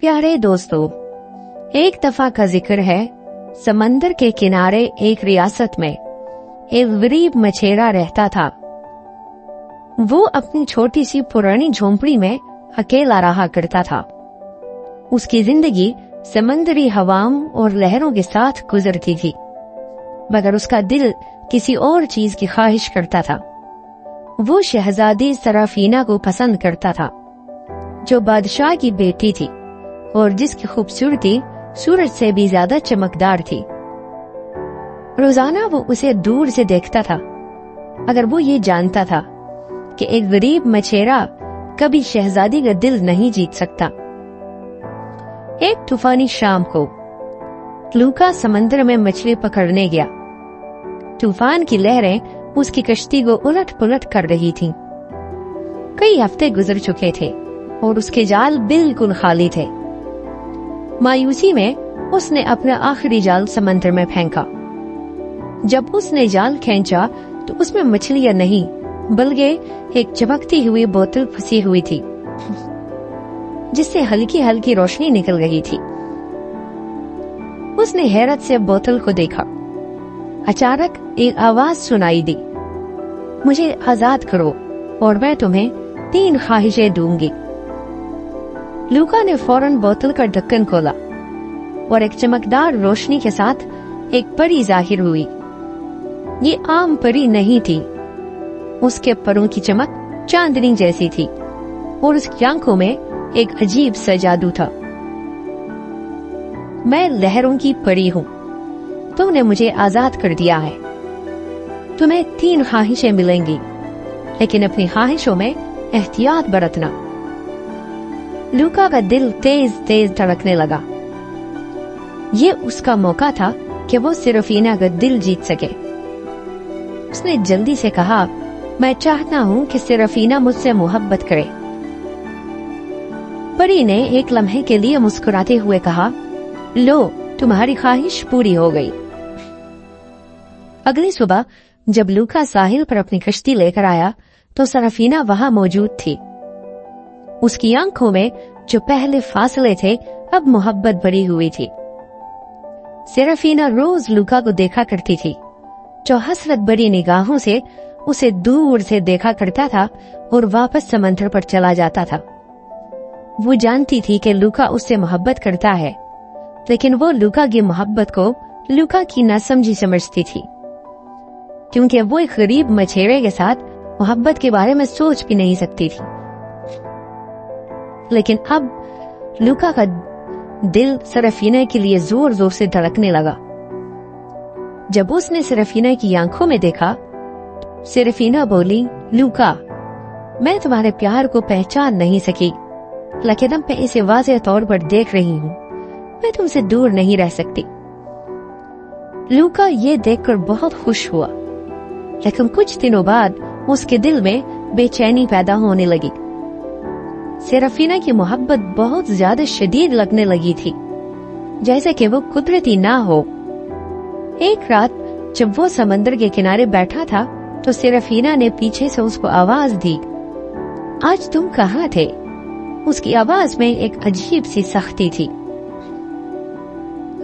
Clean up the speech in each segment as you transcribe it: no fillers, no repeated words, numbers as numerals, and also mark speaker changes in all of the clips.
Speaker 1: प्यारे दोस्तों, एक दफा का जिक्र है। समंदर के किनारे एक रियासत में एक गरीब मछेरा रहता था। वो अपनी छोटी सी पुरानी झोंपड़ी में अकेला रहा करता था। उसकी जिंदगी समंदरी हवाओं और लहरों के साथ गुजरती थी, मगर उसका दिल किसी और चीज की ख्वाहिश करता था। वो शहजादी सराफीना को पसंद करता था, जो बादशाह की बेटी थी और जिसकी खूबसूरती सूरज से भी ज्यादा चमकदार थी। रोजाना वो उसे दूर से देखता था, अगर वो ये जानता था कि एक गरीब मछेरा कभी शहजादी का दिल नहीं जीत सकता। एक तूफानी शाम को लूका समंदर में मछली पकड़ने गया। तूफान की लहरें उसकी कश्ती को उलट पुलट कर रही थीं। कई हफ्ते गुजर चुके थे और उसके जाल बिल्कुल खाली थे। मायूसी में उसने अपना आखिरी जाल समंदर में फेंका। जब उसने जाल खींचा तो उसमें मछलियां नहीं, बल्कि एक चमकती हुई बोतल फंसी हुई थी, जिससे हल्की हल्की रोशनी निकल रही थी। उसने हैरत से बोतल को देखा। अचानक एक आवाज सुनाई दी, मुझे आजाद करो और मैं तुम्हें 3 ख्वाहिशें दूंगी। लूका ने फौरन बोतल का ढक्कन खोला और एक चमकदार रोशनी के साथ एक परी जाहिर हुई। ये आम परी नहीं थी। उसके परों की चमक चांदनी जैसी थी और उसकी आंखों में एक अजीब सा जादू था। मैं लहरों की परी हूँ। तुमने मुझे आजाद कर दिया है। तुम्हें 3 ख्वाहिशें मिलेंगी, लेकिन अपनी ख्वाहिशों में एहतियात बरतना। लूका का दिल तेज तेज धड़कने लगा। ये उसका मौका था कि वो सिरफीना का दिल जीत सके। उसने जल्दी से कहा, मैं चाहता हूँ कि सिरफीना मुझसे मोहब्बत करे। परी ने एक लम्हे के लिए मुस्कुराते हुए कहा, लो, तुम्हारी ख्वाहिश पूरी हो गई। अगली सुबह जब लूका साहिल पर अपनी कश्ती लेकर आया तो सिरफीना वहां मौजूद थी। उसकी आंखों में जो पहले फासले थे अब मोहब्बत भरी हुई थी। सिरफीना रोज लूका को देखा करती थी, जो हसरत भरी निगाहों से उसे दूर से देखा करता था और वापस समंदर पर चला जाता था। वो जानती थी कि लूका उससे मोहब्बत करता है, लेकिन वो लूका की मोहब्बत को लूका की नासमझी समझती थी, क्योंकि वो एक गरीब मछेरे के साथ मोहब्बत के बारे में सोच भी नहीं सकती थी। लेकिन अब लूका का दिल सिरफीना के लिए जोर जोर से धड़कने लगा। जब उसने सिरफीना की आंखों में देखा, सिरफीना बोली, लूका, मैं तुम्हारे प्यार को पहचान नहीं सकी, लेकिन अब मैं इसे वाज़ेह तौर पर देख रही हूँ। मैं तुमसे दूर नहीं रह सकती। लूका ये देखकर बहुत खुश हुआ, लेकिन कुछ दिनों बाद उसके दिल में बेचैनी पैदा होने लगी। सिरफीना की मोहब्बत बहुत ज्यादा शदीद लगने लगी थी, जैसे कि वो कुदरती ना हो। एक रात जब वो समंदर के किनारे बैठा था तो सिरफीना ने पीछे से उसको आवाज दी, आज तुम कहाँ थे? उसकी आवाज में एक अजीब सी सख्ती थी।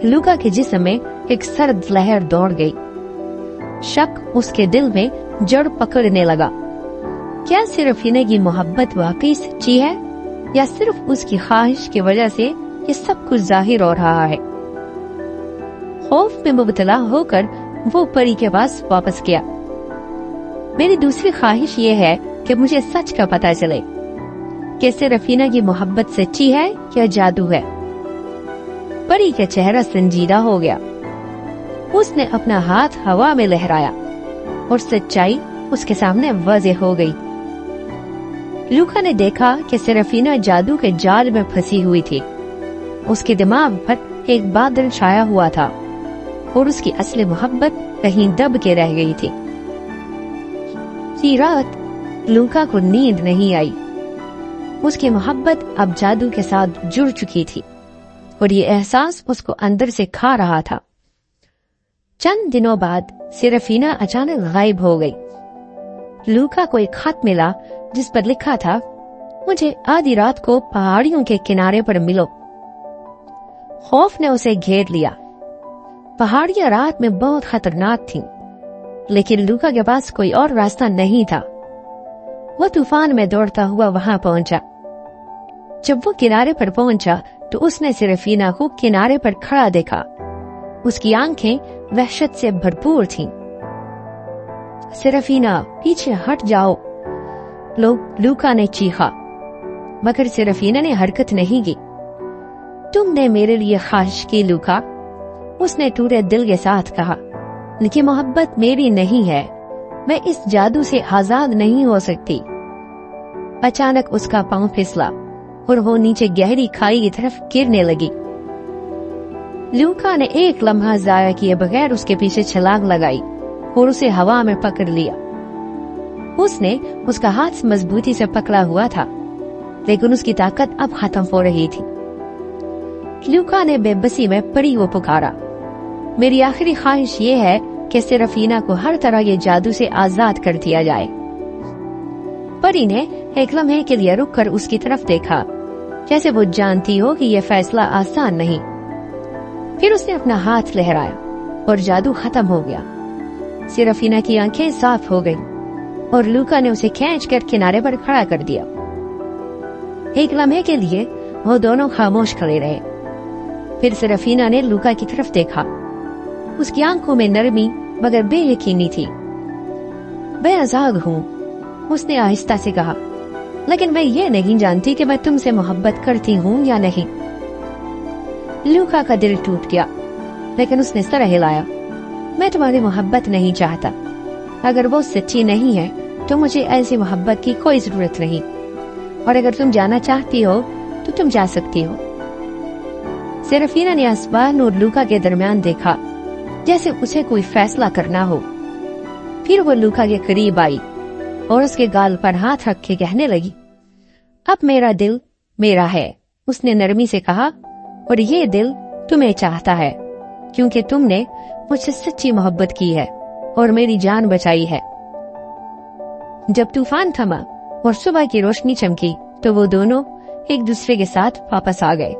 Speaker 1: लूका के जिस्म में एक सर्द लहर दौड़ गई। शक उसके दिल में जड़ पकड़ने लगा। क्या सिरफीना की मोहब्बत वाकई सच्ची है या सिर्फ उसकी ख्वाहिश की वजह से ये सब कुछ जाहिर हो रहा है? खौफ में मुबतला होकर वो परी के पास वापस गया। मेरी दूसरी ख्वाहिश ये है कि मुझे सच का पता चले कि सिरफीना की मोहब्बत सच्ची है या जादू है। परी का चेहरा संजीदा हो गया। उसने अपना हाथ हवा में लहराया और सच्चाई उसके सामने वाज़ेह हो गई। लूका ने देखा कि सिरफीना जादू के जाल में फंसी हुई थी। उसके दिमाग पर एक बादल छाया हुआ था और उसकी असली मोहब्बत कहीं दब के रह गई थी। रात लूका को नींद नहीं आई। उसकी मोहब्बत अब जादू के साथ जुड़ चुकी थी और ये एहसास उसको अंदर से खा रहा था। चंद दिनों बाद सिरफीना अचानक गायब हो गई। लूका को एक खत मिला जिस पर लिखा था, मुझे आधी रात को पहाड़ियों के किनारे पर मिलो। खौफ ने उसे घेर लिया। पहाड़ियां रात में बहुत खतरनाक थीं, लेकिन लूका के पास कोई और रास्ता नहीं था। वो तूफान में दौड़ता हुआ वहां पहुंचा। जब वो किनारे पर पहुंचा तो उसने सेरेफिना को किनारे पर खड़ा देखा। उसकी आंखें वहशत से भरपूर थीं। सेरेफिना, पीछे हट जाओ, लूका ने चीखा, मगर सेरेफिना ने हरकत नहीं की। तुमने मेरे लिए ख्वाहिश की लूका, उसने टूटे दिल के साथ कहा, लेकिन मोहब्बत मेरी नहीं है। मैं इस जादू से आजाद नहीं हो सकती। अचानक उसका पांव फिसला और वो नीचे गहरी खाई की तरफ गिरने लगी। लूका ने एक लम्हा जाया किए बगैर उसके पीछे छलांग लगाई और उसे हवा में पकड़ लिया। उसने उसका हाथ मजबूती से पकड़ा हुआ था, लेकिन उसकी ताकत अब खत्म हो रही थी। लूका ने बेबसी में परी को पुकारा, मेरी आखिरी ख्वाहिश ये है कि सेरेफिना को हर तरह के जादू से आजाद कर दिया जाए। परी ने एक लम्हे के लिए रुककर उसकी तरफ देखा, जैसे वो जानती हो कि यह फैसला आसान नहीं। फिर उसने अपना हाथ लहराया और जादू खत्म हो गया। सेरेफिना की आंखें साफ हो गईं और लूका ने उसे खींचकर किनारे पर खड़ा कर दिया। एक लम्हे के लिए वो दोनों खामोश खड़े रहे। फिर सेरेफिना ने लूका की तरफ देखा। उसकी आंखों में नरमी मगर बेयकीनी थी। मैं आजाद हूँ, उसने आहिस्ता से कहा, लेकिन मैं ये नहीं जानती कि मैं तुमसे मोहब्बत करती हूँ या नहीं। लूका का दिल टूट गया, लेकिन उसने सर हिलाया। मैं तुम्हारी मोहब्बत नहीं चाहता। अगर वो सच्ची नहीं है तो मुझे ऐसी मोहब्बत की कोई जरूरत नहीं, और अगर तुम जाना चाहती हो तो तुम जा सकती हो। सेरेफिना ने आसमान और लूका के दरमियान देखा, जैसे उसे कोई फैसला करना हो। फिर वो लूका के करीब आई और उसके गाल पर हाथ रख के कहने लगी, अब मेरा दिल मेरा है, उसने नरमी से कहा, और ये दिल तुम्हें चाहता है क्योंकि तुमने मुझसे सच्ची मोहब्बत की है और मेरी जान बचाई है। जब तूफान थमा और सुबह की रोशनी चमकी तो वो दोनों एक दूसरे के साथ वापस आ गए।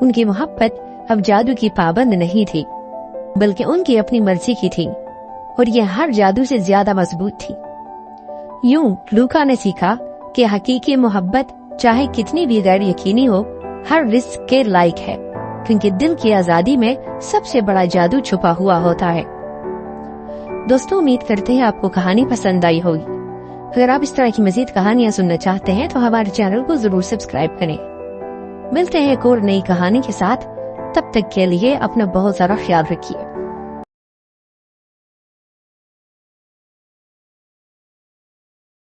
Speaker 1: उनकी मोहब्बत अब जादू की पाबंद नहीं थी, बल्कि उनकी अपनी मर्जी की थी, और यह हर जादू से ज्यादा मजबूत थी। यूं लूका ने सीखा कि हकीकी मोहब्बत चाहे कितनी भी गैर यकीनी हो, हर रिस्क के लायक है, क्योंकि दिल की आजादी में सबसे बड़ा जादू छुपा हुआ होता है। दोस्तों, उम्मीद करते हैं आपको कहानी पसंद आई होगी। अगर आप इस तरह की मजीद कहानियाँ सुनना चाहते हैं तो हमारे चैनल को जरूर सब्सक्राइब करें। मिलते हैं एक और नई कहानी के साथ। तब तक के लिए अपना बहुत सारा ख्याल रखिए।